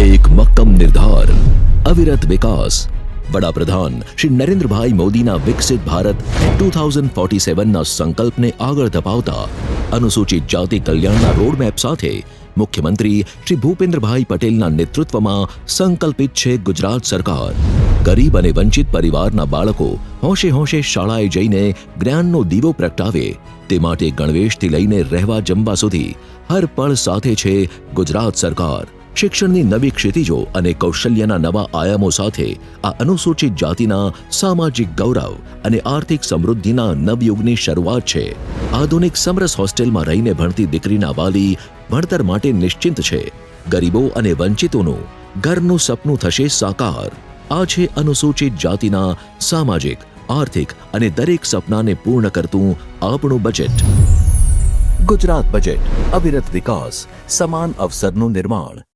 એક મક્કમ નિર્ધાર, અવિરત વિકાસ। વડાપ્રધાન શ્રી નરેન્દ્રભાઈ મોદીના વિકસિત ભારત 2047ના સંકલ્પને આગળ ધપાવતા અનુસૂચિત જાતિ કલ્યાણના રોડમેપ સાથે મુખ્યમંત્રી શ્રી ભૂપેન્દ્રભાઈ પટેલના નેતૃત્વમાં સંકલ્પિત છે ગુજરાત સરકાર। ગરીબ અને વંચિત પરિવારના બાળકો હોંશે હોંશે શાળાએ જઈને જ્ઞાનનો દીવો પ્રગટાવે તે માટે ગણવેશથી લઈને રહેવા જમવા સુધી હર પળ સાથે છે ગુજરાત સરકાર। શિક્ષણની નવી ક્ષિતિજો અને કૌશલ્યના નવા આયામો સાથે આ અનુસૂચિત જાતિના સામાજિક ગૌરવ અને આર્થિક સમૃદ્ધિના નવયુગની શરૂઆત છે। આધુનિક સમરસ હોસ્ટેલમાં રહીને ભણતી દીકરીના વાલી ભણતર માટે નિશ્ચિંત છે। ગરીબો અને વંચિતોનું ઘરનું સપનું થશે સાકાર। આ છે અનુસૂચિત જાતિના સામાજિક, આર્થિક અને દરેક સપનાને પૂર્ણ કરતું આપણું બજેટ। ગુજરાત બજેટ, અવિરત વિકાસ, સમાન અવસરનું નિર્માણ।